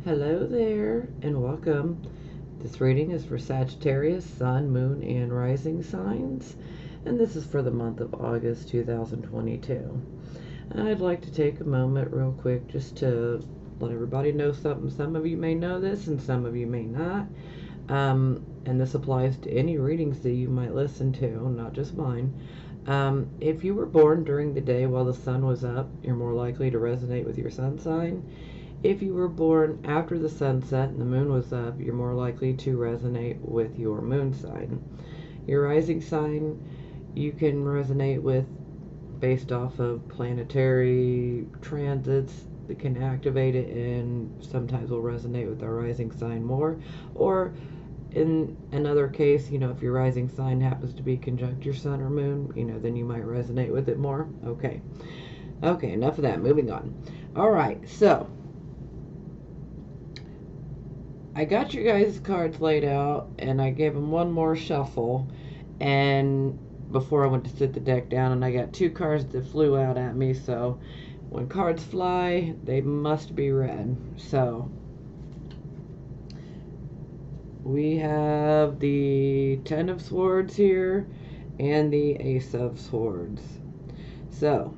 Hello there, and welcome. This reading is for Sagittarius, Sun, Moon, and Rising signs, and this is for the month of August 2022. I'd like to take a moment real quick just to let everybody know something. Some of you may know this, and some of you may not. And this applies to any readings that you might listen to, not just mine. If you were born during the day while the sun was up, you're more likely to resonate with your sun sign. If you were born after the sunset and the moon was up, you're more likely to resonate with your moon sign. Your rising sign, you can resonate with based off of planetary transits that can activate it, and sometimes will resonate with our rising sign more. Or in another case, if your rising sign happens to be conjunct your sun or moon, then you might resonate with it more. Okay, enough of that. Moving on. All right, so I got you guys' cards laid out, and I gave them one more shuffle, and before I went to sit the deck down, and I got two cards that flew out at me, so when cards fly, they must be read. So we have the Ten of Swords here and the Ace of Swords. So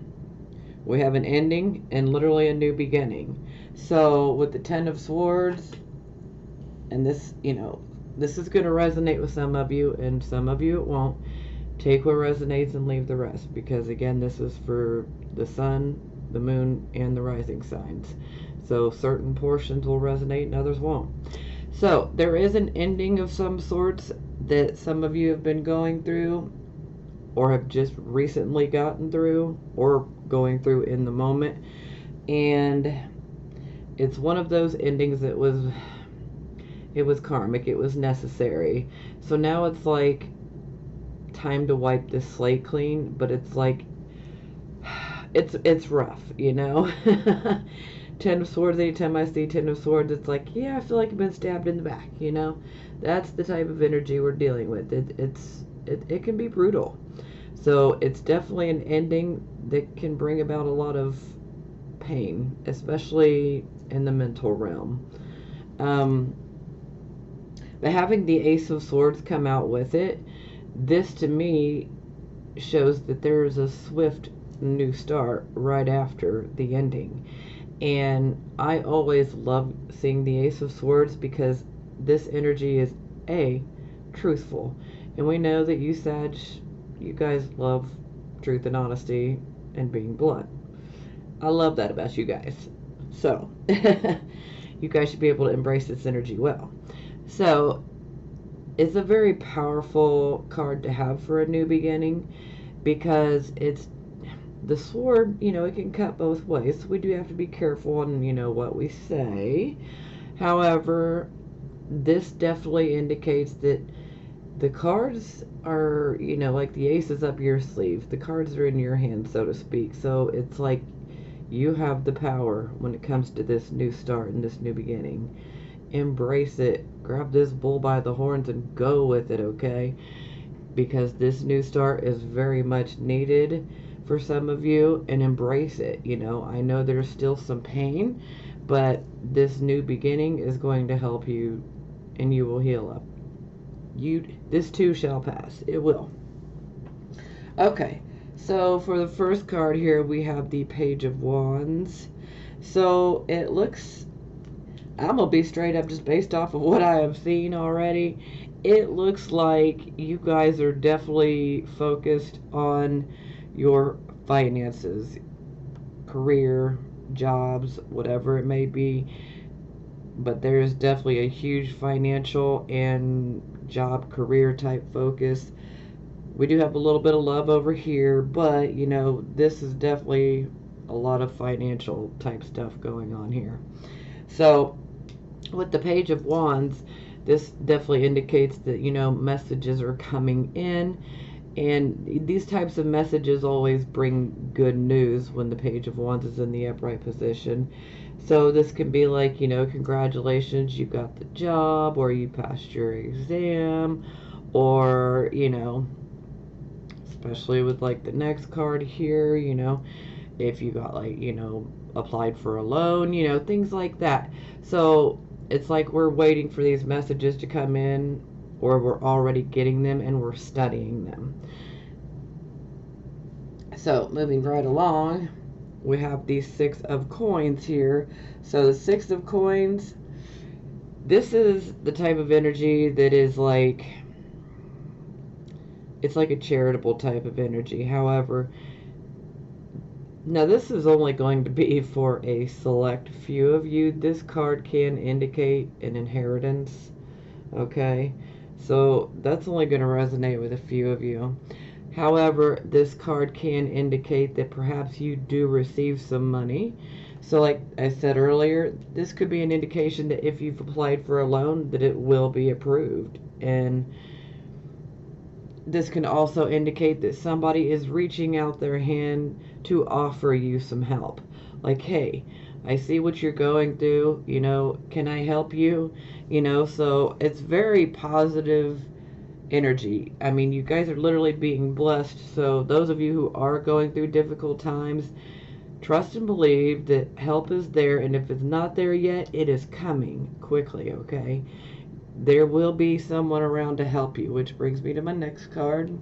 we have an ending and literally a new beginning. So with the Ten of Swords, and this, this is going to resonate with some of you, and some of you it won't. Take what resonates and leave the rest, because again, this is for the sun, the moon, and the rising signs. So certain portions will resonate and others won't. So there is an ending of some sorts that some of you have been going through, or have just recently gotten through, or going through in the moment. And it's one of those endings that was karmic, it was necessary. So now it's like time to wipe this slate clean, but it's like it's rough, Ten of Swords, anytime I see Ten of Swords, it's like, yeah, I feel like I've been stabbed in the back, That's the type of energy we're dealing with. It can be brutal. So it's definitely an ending that can bring about a lot of pain, especially in the mental realm. But having the Ace of Swords come out with it, this to me shows that there is a swift new start right after the ending. And I always love seeing the Ace of Swords, because this energy is truthful. And we know that you Sag, you guys love truth and honesty and being blunt. I love that about you guys. So you guys should be able to embrace this energy well. So it's a very powerful card to have for a new beginning, because it's the sword, it can cut both ways. So we do have to be careful on, what we say. However, this definitely indicates that the cards are, like the ace is up your sleeve. The cards are in your hand, so to speak. So it's like you have the power when it comes to this new start and this new beginning. Embrace it. Grab this bull by the horns and go with it, okay? Because this new start is very much needed for some of you, and embrace it. I know there's still some pain, but this new beginning is going to help you, and you will heal up. This too shall pass. It will. Okay, so for the first card here, we have the Page of Wands. So it looks, I'm gonna be straight up, just based off of what I have seen already, it looks like you guys are definitely focused on your finances, career, jobs, whatever it may be. But there's definitely a huge financial and job, career type focus. We do have a little bit of love over here, but this is definitely a lot of financial type stuff going on here. So with the Page of Wands, this definitely indicates that messages are coming in, and these types of messages always bring good news when the Page of Wands is in the upright position. So this can be like, congratulations, you got the job, or you passed your exam, or especially with like the next card here, if you got like, applied for a loan, you know, things like that. So it's like we're waiting for these messages to come in, or we're already getting them and we're studying them. So moving right along, we have the Six of Coins here. So the Six of Coins, this is the type of energy that is like, it's like a charitable type of energy. However, now this is only going to be for a select few of you. This card can indicate an inheritance, okay? So that's only going to resonate with a few of you. However, this card can indicate that perhaps you do receive some money. So like I said earlier, this could be an indication that if you've applied for a loan, that it will be approved. And this can also indicate that somebody is reaching out their hand to offer you some help. Like, hey, I see what you're going through, you know, can I help you? You know, so it's very positive energy. I mean, you guys are literally being blessed. So those of you who are going through difficult times, trust and believe that help is there, and if it's not there yet, it is coming quickly, okay? There will be someone around to help you, which brings me to my next card.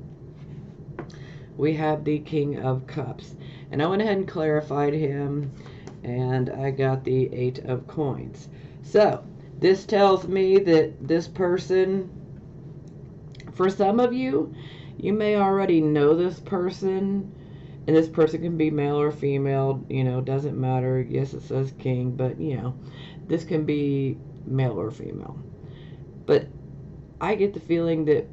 We have the King of Cups. And I went ahead and clarified him, and I got the Eight of Coins. So, this tells me that this person, for some of you, you may already know this person, and this person can be male or female, you know, doesn't matter. Yes, it says king, but, you know, this can be male or female. But I get the feeling that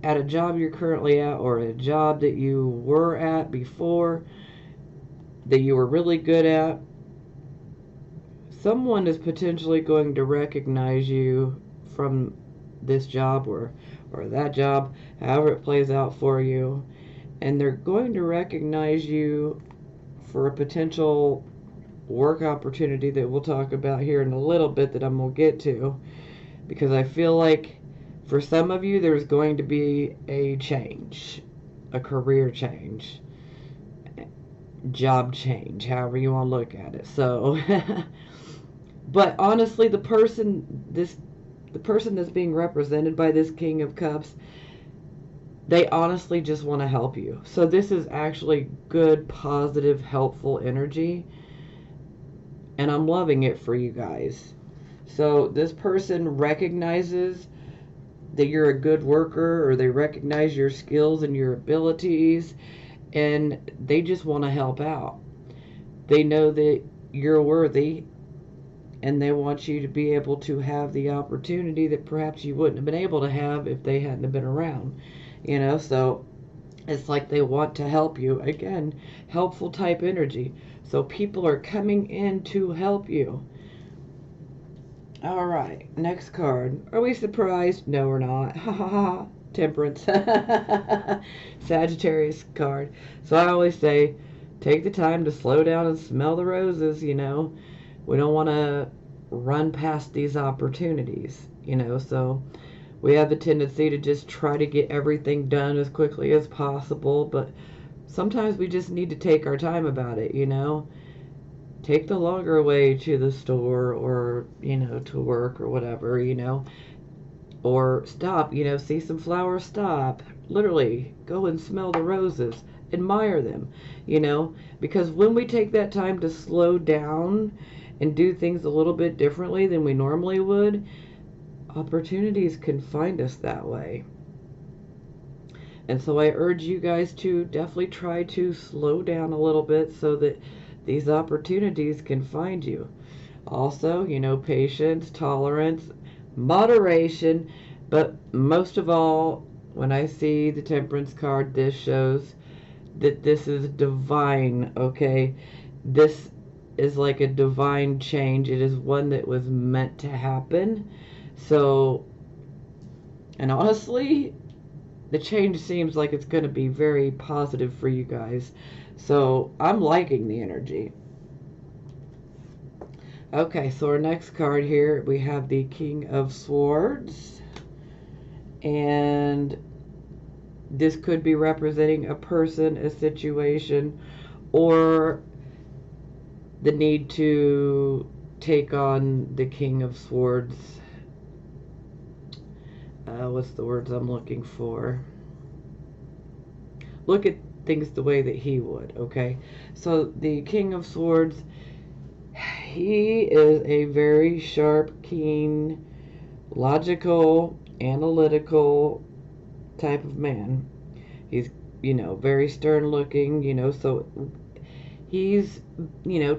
at a job you're currently at, or a job that you were at before, that you were really good at, someone is potentially going to recognize you from this job or that job, however it plays out for you. And they're going to recognize you for a potential work opportunity that we'll talk about here in a little bit, that I'm going to get to. Because I feel like for some of you, there's going to be a change, a career change, job change, however you want to look at it. So, but honestly, the person that's being represented by this King of Cups, they honestly just want to help you. So this is actually good, positive, helpful energy, and I'm loving it for you guys. So this person recognizes that you're a good worker, or they recognize your skills and your abilities, and they just want to help out. They know that you're worthy, and they want you to be able to have the opportunity that perhaps you wouldn't have been able to have if they hadn't have been around. You know, so it's like they want to help you. Again, helpful type energy. So people are coming in to help you. All right, next card. Are we surprised? No, we're not. Ha ha ha. Temperance. Sagittarius card. So I always say, take the time to slow down and smell the roses, you know. We don't want to run past these opportunities, you know. So we have the tendency to just try to get everything done as quickly as possible, but sometimes we just need to take our time about it, you know. Take the longer way to the store, or, you know, to work or whatever, you know. Or stop, you know, see some flowers, stop. Literally, go and smell the roses. Admire them, you know. Because when we take that time to slow down and do things a little bit differently than we normally would, opportunities can find us that way. And so I urge you guys to definitely try to slow down a little bit so that these opportunities can find you. Also, you know, patience, tolerance, moderation, but most of all, when I see the Temperance card, this shows that this is divine, okay? This is like a divine change. It is one that was meant to happen. So, and honestly, the change seems like it's going to be very positive for you guys. So I'm liking the energy. Okay, so our next card here, we have the King of Swords. And this could be representing a person, a situation, or the need to take on the King of Swords. What's the words I'm looking for? Look at things the way that he would, okay? So the King of Swords, he is a very sharp, keen, logical, analytical type of man. He's, very stern looking, so he's,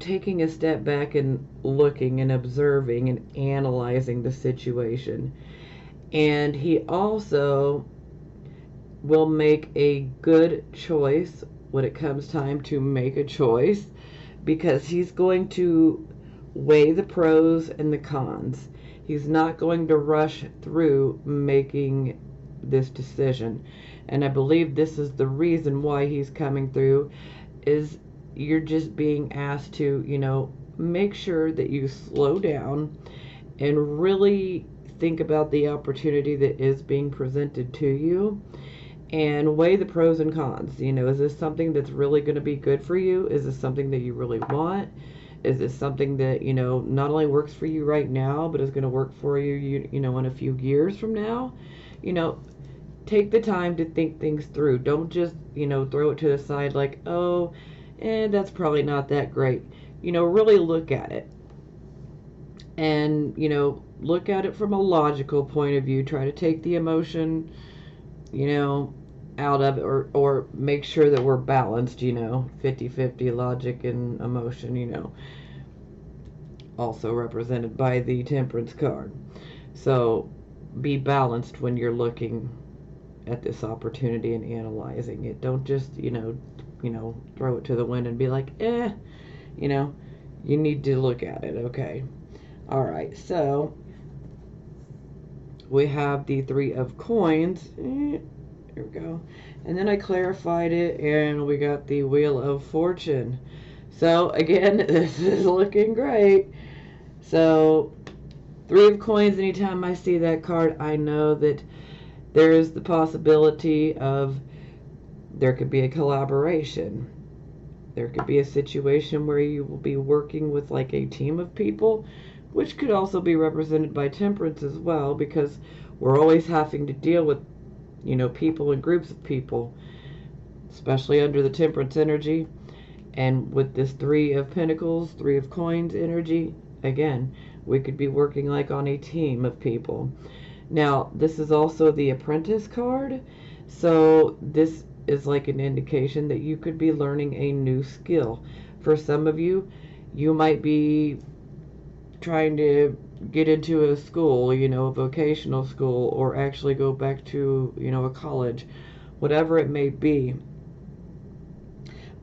taking a step back and looking and observing and analyzing the situation. And he also will make a good choice when it comes time to make a choice, because he's going to weigh the pros and the cons. He's not going to rush through making this decision. And I believe this is the reason why he's coming through, is you're just being asked to, make sure that you slow down and really think about the opportunity that is being presented to you, and weigh the pros and cons. Is this something that's really going to be good for you? Is this something that you really want? Is this something that, not only works for you right now, but is going to work for you, in a few years from now? Take the time to think things through. Don't just, throw it to the side like, oh, that's probably not that great. Really look at it. And, look at it from a logical point of view. Try to take the emotion, out of it, or make sure that we're balanced, 50-50 logic and emotion, also represented by the Temperance card. So be balanced when you're looking at this opportunity and analyzing it. Don't just, throw it to the wind and be like, you need to look at it, okay? All right, so we have the Three of Coins. Here we go. And then I clarified it, and we got the Wheel of Fortune. So, again, this is looking great. So, Three of Coins, anytime I see that card, I know that there is the possibility of there could be a collaboration. There could be a situation where you will be working with like a team of people, which could also be represented by Temperance as well, because we're always having to deal with, people and groups of people, especially under the Temperance energy. And with this Three of Pentacles, Three of Coins energy, again, we could be working like on a team of people. Now, this is also the Apprentice card, so this is like an indication that you could be learning a new skill. For some of you, you might be trying to get into a school, a vocational school, or actually go back to, a college, whatever it may be.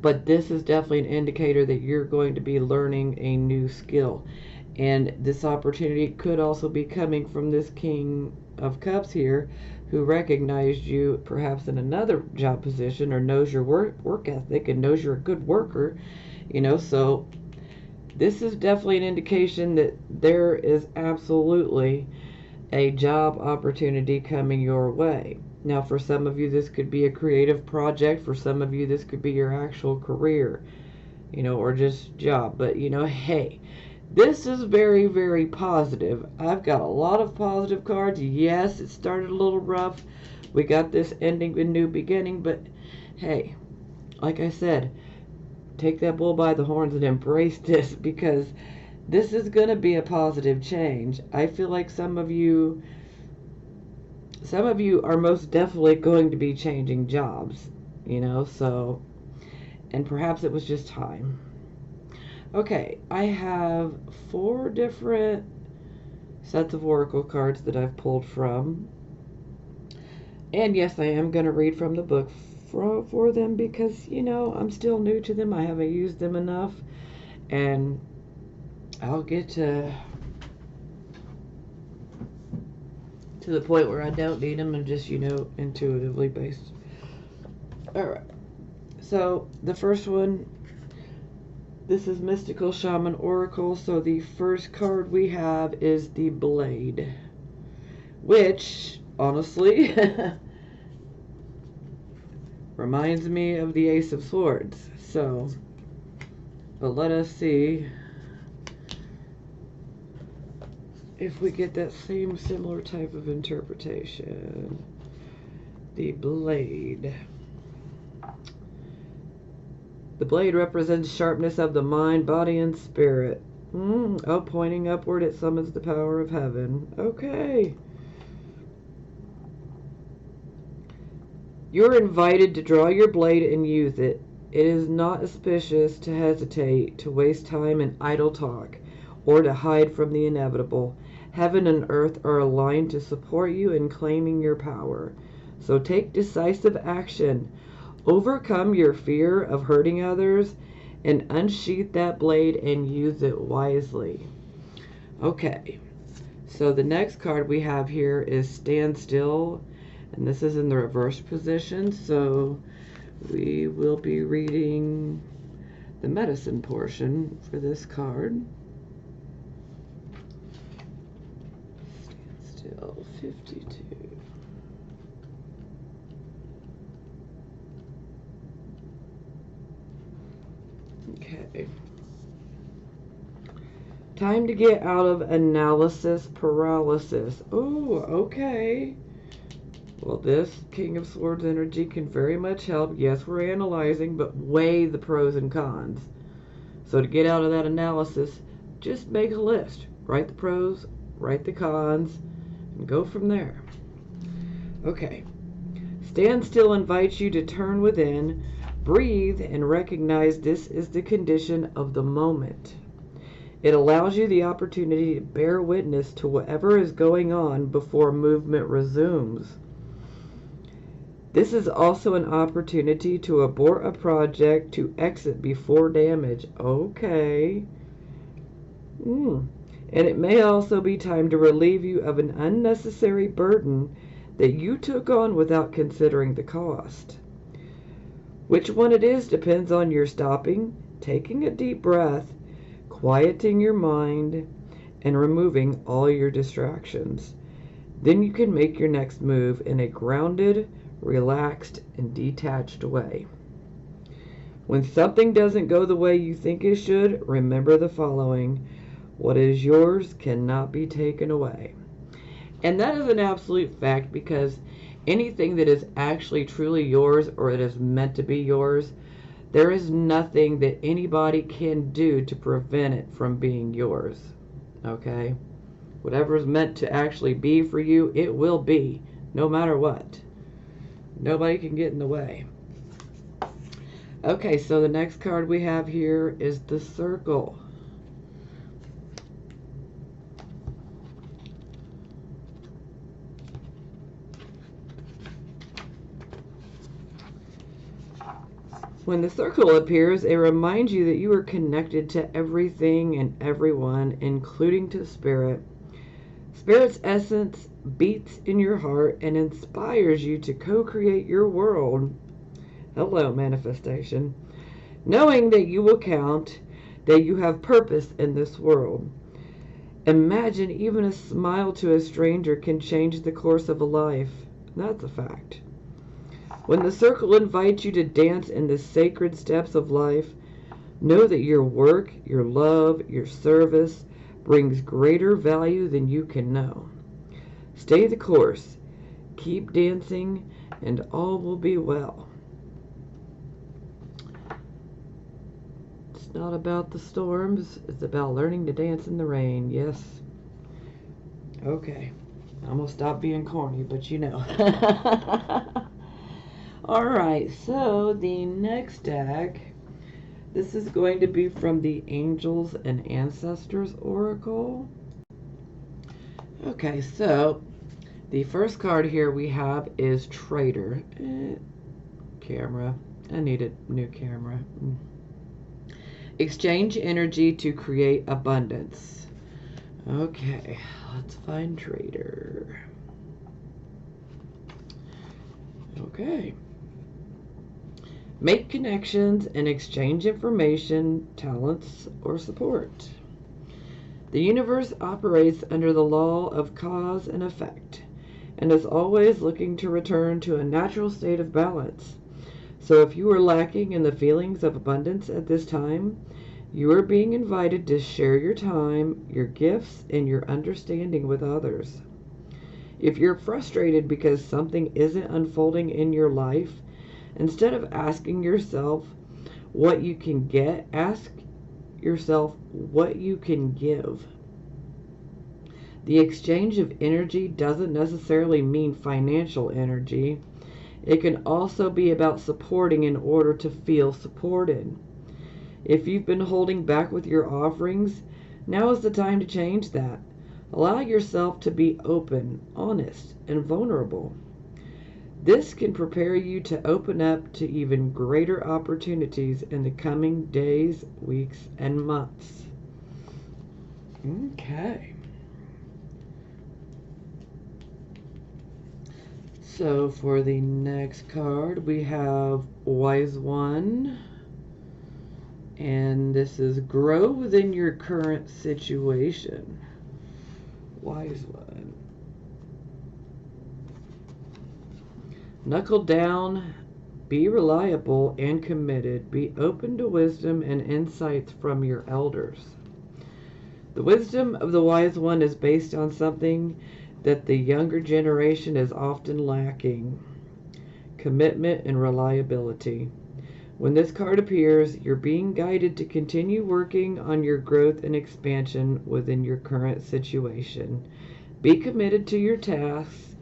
But this is definitely an indicator that you're going to be learning a new skill. And this opportunity could also be coming from this King of Cups here, who recognized you perhaps in another job position, or knows your work ethic and knows you're a good worker, so this is definitely an indication that there is absolutely a job opportunity coming your way. Now, for some of you, this could be a creative project. For some of you, this could be your actual career, or just job. But, hey, this is very, very positive. I've got a lot of positive cards. Yes, it started a little rough. We got this ending and new beginning. But, hey, like I said, take that bull by the horns and embrace this, because this is going to be a positive change. I feel like some of you are most definitely going to be changing jobs, so, and perhaps it was just time. Okay, I have 4 different sets of oracle cards that I've pulled from. And yes, I am going to read from the book for them, because, I'm still new to them. I haven't used them enough. And I'll get to the point where I don't need them and just, intuitively based. Alright. So, the first one, this is Mystical Shaman Oracle. So the first card we have is the Blade, which, honestly, reminds me of the Ace of Swords. So, But let us see if we get that same similar type of interpretation. The blade. The blade represents sharpness of the mind, body, and spirit. Oh, pointing upward, it summons the power of heaven. Okay. You're invited to draw your blade and use it. It is not auspicious to hesitate, to waste time in idle talk, or to hide from the inevitable. Heaven and earth are aligned to support you in claiming your power. So take decisive action. Overcome your fear of hurting others and unsheath that blade and use it wisely. Okay, so the next card we have here is Stand Still, and this is in the reverse position, so we will be reading the medicine portion for this card. Stand Still, 52. Okay. Time to get out of analysis paralysis. Oh, okay. Well, this King of Swords energy can very much help. Yes, we're analyzing, but weigh the pros and cons. So to get out of that analysis, just make a list. Write the pros, write the cons, and go from there. Okay. Stand Still invites you to turn within, breathe, and recognize this is the condition of the moment. It allows you the opportunity to bear witness to whatever is going on before movement resumes. This is also an opportunity to abort a project, to exit before damage. Okay. And it may also be time to relieve you of an unnecessary burden that you took on without considering the cost. Which one it is depends on your stopping, taking a deep breath, quieting your mind, and removing all your distractions. Then you can make your next move in a grounded, relaxed, and detached way. When something doesn't go the way you think it should, remember the following: what is yours cannot be taken away. And that is an absolute fact, because anything that is actually truly yours, or it is meant to be yours, there is nothing that anybody can do to prevent it from being yours. Okay? Whatever is meant to actually be for you, it will be, no matter what. Nobody can get in the way. Okay, so the next card we have here is the Circle. When the Circle appears, it reminds you that you are connected to everything and everyone, including to Spirit. Spirit's essence beats in your heart and inspires you to co-create your world. Hello, manifestation. Knowing that you will count, that you have purpose in this world. Imagine even a smile to a stranger can change the course of a life. That's a fact. When the Circle invites you to dance in the sacred steps of life, know that your work, your love, your service brings greater value than you can know. Stay the course, keep dancing, and all will be well. It's not about the storms, it's about learning to dance in the rain. Yes. Okay. I'm gonna stop being corny, but you know. Alright, so the next deck, this is going to be from the Angels and Ancestors Oracle. Okay, so the first card here we have is Trader. Camera. I need a new camera. Exchange energy to create abundance. Okay, let's find Trader. Okay. Make connections and exchange information, talents, or support. The universe operates under the law of cause and effect, and is always looking to return to a natural state of balance. So if you are lacking in the feelings of abundance at this time, You are being invited to share your time, your gifts, and your understanding with others. If you're frustrated because something isn't unfolding in your life, instead of asking yourself what you can get, ask yourself what you can give. The exchange of energy doesn't necessarily mean financial energy. It can also be about supporting in order to feel supported. If you've been holding back with your offerings, now is the time to change that. Allow yourself to be open, honest, and vulnerable. This can prepare you to open up to even greater opportunities in the coming days, weeks, and months. Okay. So for the next card, we have Wise One. And this is grow within your current situation. Wise One. Knuckle down, be reliable and committed. Be open to wisdom and insights from your elders. The wisdom of the Wise One is based on something that the younger generation is often lacking: commitment and reliability. When this card appears, you're being guided to continue working on your growth and expansion within your current situation. Be committed to your tasks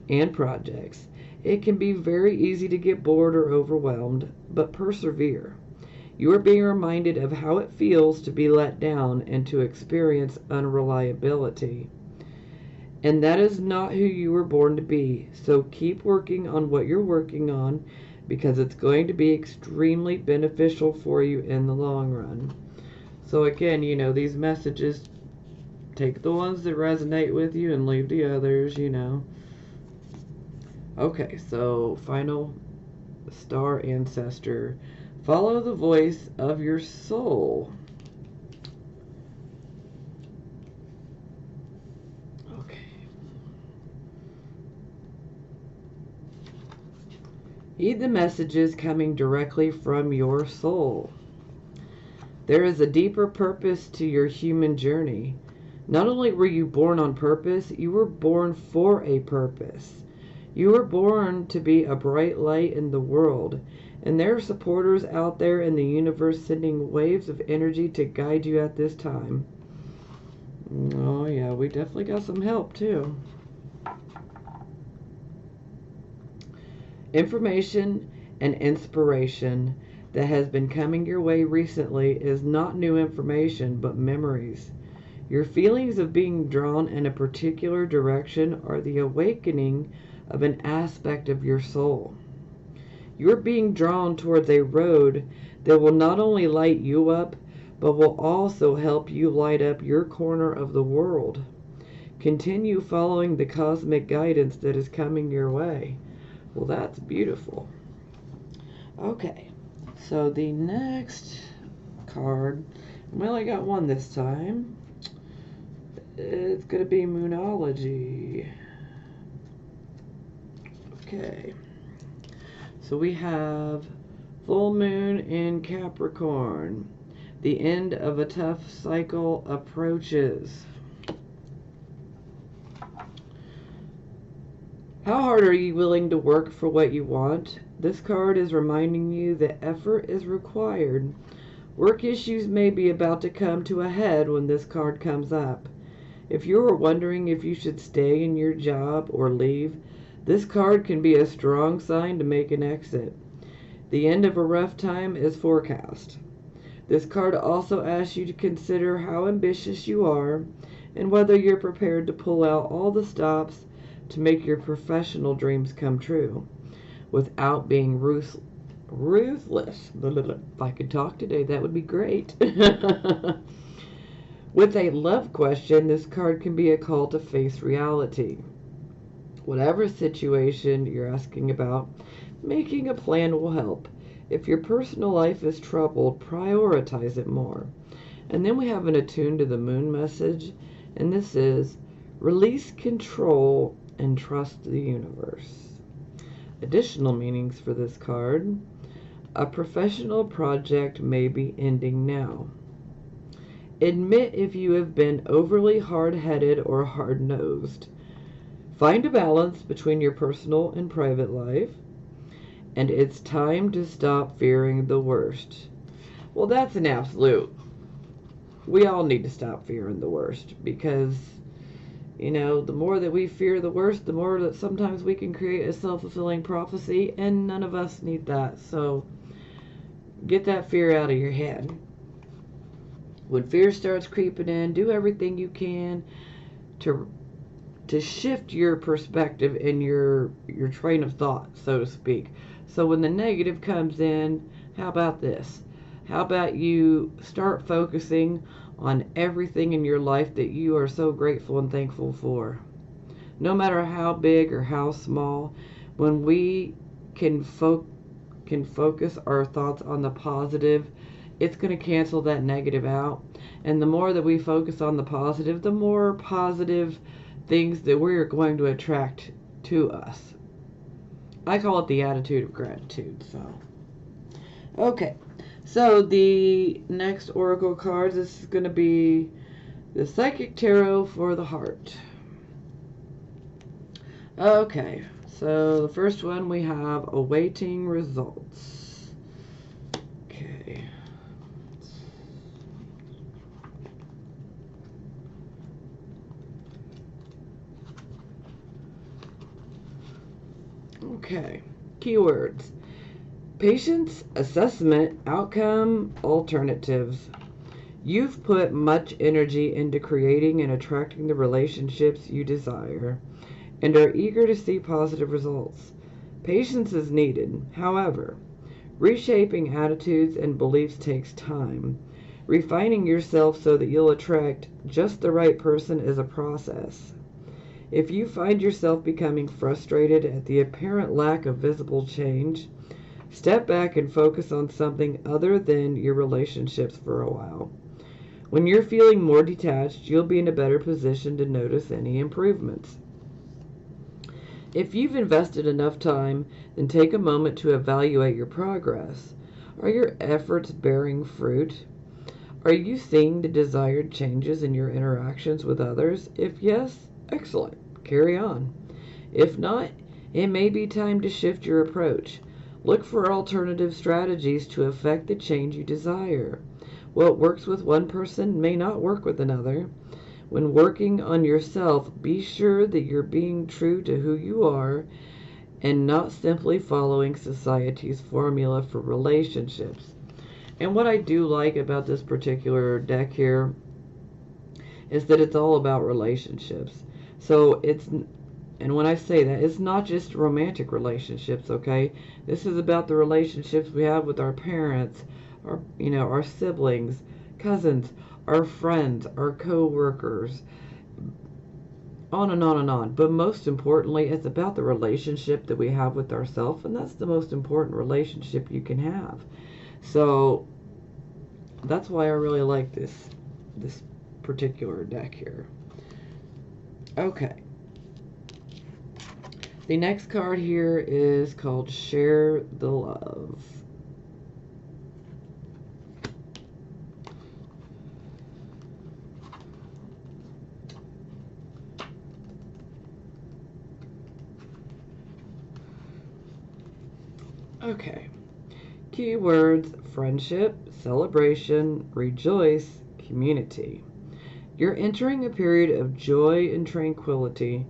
and projects. It can be very easy to get bored or overwhelmed, but persevere. You are being reminded of how it feels to be let down and to experience unreliability. And that is not who you were born to be. So keep working on what you're working on, because it's going to be extremely beneficial for you in the long run. So again, these messages, take the ones that resonate with you and leave the others, Okay, so final star ancestor. Follow the voice of your soul. Okay. Heed the messages coming directly from your soul. There is a deeper purpose to your human journey. Not only were you born on purpose, you were born for a purpose. You were born to be a bright light in the world, and there are supporters out there in the universe sending waves of energy to guide you at this time. Oh yeah, we definitely got some help too. Information and inspiration that has been coming your way recently is not new information, but memories. Your feelings of being drawn in a particular direction are the awakening of an aspect of your soul. You're being drawn towards a road that will not only light you up, but will also help you light up your corner of the world. Continue following the cosmic guidance that is coming your way. Well, that's beautiful. Okay, so the next card, we only got one this time. It's going to be Moonology. Okay, so we have full moon in Capricorn. The end of a tough cycle approaches. How hard are you willing to work for what you want? This card is reminding you that effort is required. Work issues may be about to come to a head when this card comes up. If you are wondering if you should stay in your job or leave, this card can be a strong sign to make an exit. The end of a rough time is forecast. This card also asks you to consider how ambitious you are and whether you're prepared to pull out all the stops to make your professional dreams come true without being ruthless. If I could talk today, that would be great. With a love question, this card can be a call to face reality. Whatever situation you're asking about, making a plan will help. If your personal life is troubled, prioritize it more. And then we have an attune to the moon message, and this is release control and trust the universe. Additional meanings for this card: a professional project may be ending now. Admit if you have been overly hard-headed or hard-nosed. Find a balance between your personal and private life. And it's time to stop fearing the worst. Well, that's an absolute. We all need to stop fearing the worst because, the more that we fear the worst, the more that sometimes we can create a self-fulfilling prophecy, and none of us need that. So get that fear out of your head. When fear starts creeping in, do everything you can to shift your perspective and your train of thought, so to speak. So when the negative comes in, how about this? How about you start focusing on everything in your life that you are so grateful and thankful for? No matter how big or how small, when we can focus our thoughts on the positive, it's going to cancel that negative out. And the more that we focus on the positive, the more positive things that we're going to attract to us. I call it the attitude of gratitude. So the next oracle cards, this is going to be the Psychic Tarot for the heart. Okay, so the first one we have awaiting results. Okay. Okay, keywords: patience, assessment, outcome, alternatives. You've put much energy into creating and attracting the relationships you desire and are eager to see positive results. Patience is needed. However, reshaping attitudes and beliefs takes time. Refining yourself so that you'll attract just the right person is a process. If you find yourself becoming frustrated at the apparent lack of visible change, step back and focus on something other than your relationships for a while. When you're feeling more detached, you'll be in a better position to notice any improvements. If you've invested enough time, then take a moment to evaluate your progress. Are your efforts bearing fruit? Are you seeing the desired changes in your interactions with others? If yes, excellent. Carry on. If not, it may be time to shift your approach. Look for alternative strategies to effect the change you desire. What works with one person may not work with another. When working on yourself, be sure that you're being true to who you are and not simply following society's formula for relationships. And what I do like about this particular deck here is that it's all about relationships. So and when I say that, it's not just romantic relationships, okay? This is about the relationships we have with our parents, our siblings, cousins, our friends, our co-workers, on and on and on. But most importantly, it's about the relationship that we have with ourselves, and that's the most important relationship you can have. So that's why I really like this particular deck here. Okay. The next card here is called Share the Love. Okay. Keywords: friendship, celebration, rejoice, community. You're entering a period of joy and tranquility.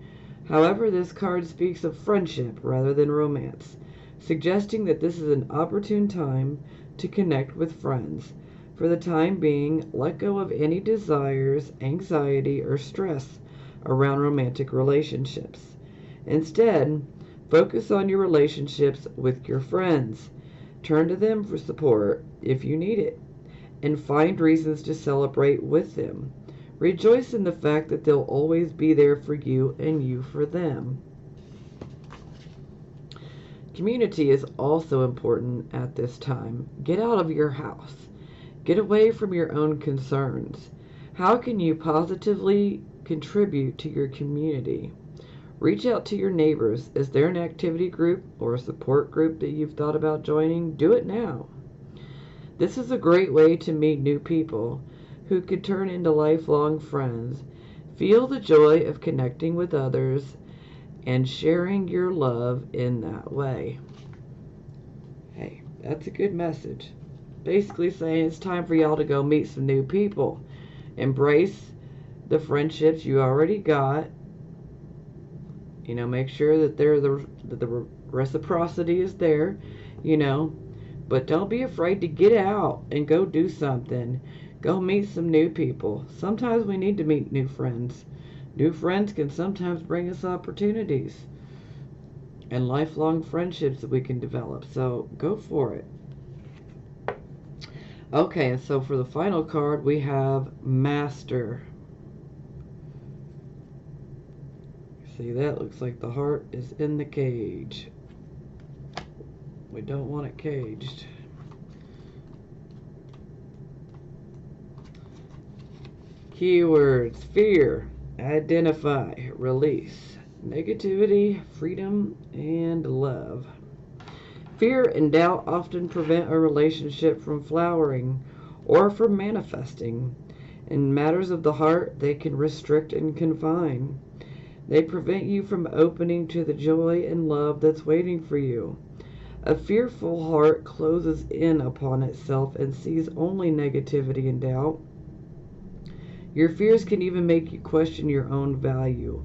However, this card speaks of friendship rather than romance, suggesting that this is an opportune time to connect with friends. For the time being, let go of any desires, anxiety, or stress around romantic relationships. Instead, focus on your relationships with your friends. Turn to them for support if you need it, and find reasons to celebrate with them. Rejoice in the fact that they'll always be there for you and you for them. Community is also important at this time. Get out of your house. Get away from your own concerns. How can you positively contribute to your community? Reach out to your neighbors. Is there an activity group or a support group that you've thought about joining? Do it now. This is a great way to meet new people. who could turn into lifelong friends. Feel the joy of connecting with others and sharing your love in that way. Hey, that's a good message. Basically saying it's time for y'all to go meet some new people. Embrace the friendships you already got. You know, make sure that the reciprocity is there, you know. But don't be afraid to get out and go do something. Go meet some new people. Sometimes we need to meet new friends. New friends can sometimes bring us opportunities and lifelong friendships that we can develop. So go for it. Okay, and so for the final card, we have Master. See, that looks like the heart is in the cage. We don't want it caged. Keywords: fear, identify, release, negativity, freedom, and love. Fear and doubt often prevent a relationship from flowering or from manifesting. In matters of the heart, they can restrict and confine. They prevent you from opening to the joy and love that's waiting for you. A fearful heart closes in upon itself and sees only negativity and doubt. Your fears can even make you question your own value,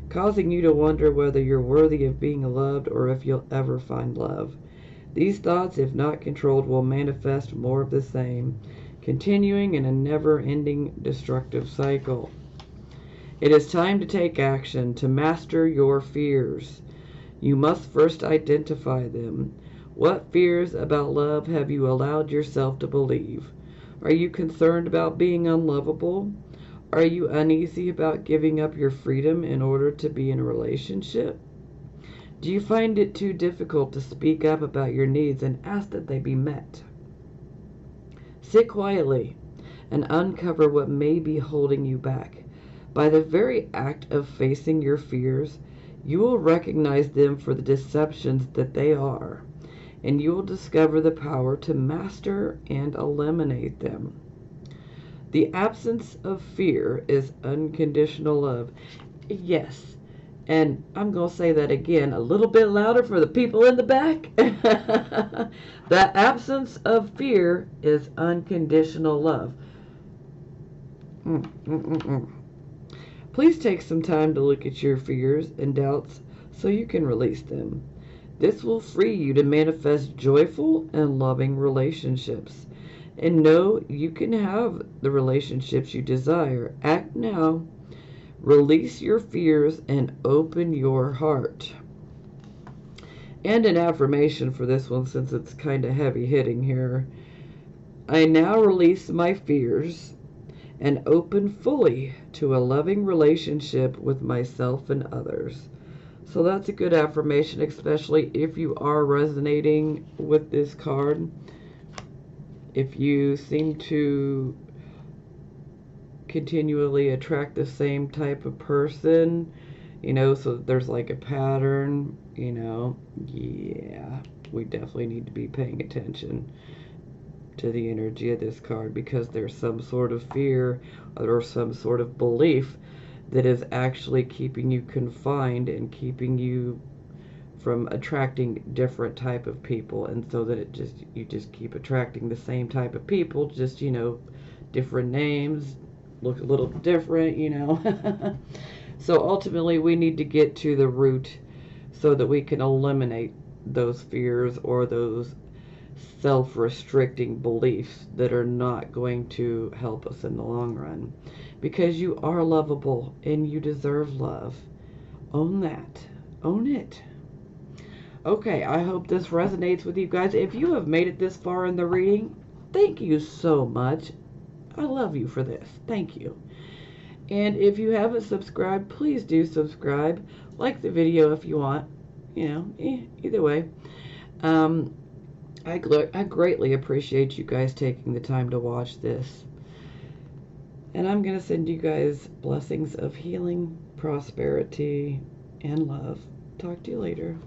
causing you to wonder whether you're worthy of being loved or if you'll ever find love. These thoughts, if not controlled, will manifest more of the same, continuing in a never-ending destructive cycle. It is time to take action, to master your fears. You must first identify them. What fears about love have you allowed yourself to believe? Are you concerned about being unlovable? Are you uneasy about giving up your freedom in order to be in a relationship? Do you find it too difficult to speak up about your needs and ask that they be met? Sit quietly and uncover what may be holding you back. By the very act of facing your fears, you will recognize them for the deceptions that they are, and you will discover the power to master and eliminate them. The absence of fear is unconditional love. Yes, and I'm going to say that again a little bit louder for the people in the back. The absence of fear is unconditional love. Please take some time to look at your fears and doubts so you can release them. This will free you to manifest joyful and loving relationships. And know you can have the relationships you desire. Act now. Release your fears and open your heart. And an affirmation for this one, since it's kind of heavy hitting here. I now release my fears and open fully to a loving relationship with myself and others. So that's a good affirmation, especially if you are resonating with this card. If you seem to continually attract the same type of person, you know, so there's like a pattern, you know, yeah, we definitely need to be paying attention to the energy of this card, because there's some sort of fear or some sort of belief that is actually keeping you confined and keeping you from attracting different type of people, and so that you just keep attracting the same type of people, just, you know, different names, look a little different, you know. So ultimately we need to get to the root so that we can eliminate those fears or those self-restricting beliefs that are not going to help us in the long run, because you are lovable and you deserve love. Own that. Own it. Okay, I hope this resonates with you guys. If you have made it this far in the reading, thank you so much. I love you for this. Thank you. And if you haven't subscribed, please do subscribe. Like the video if you want. You know, either way. I greatly appreciate you guys taking the time to watch this. And I'm going to send you guys blessings of healing, prosperity, and love. Talk to you later.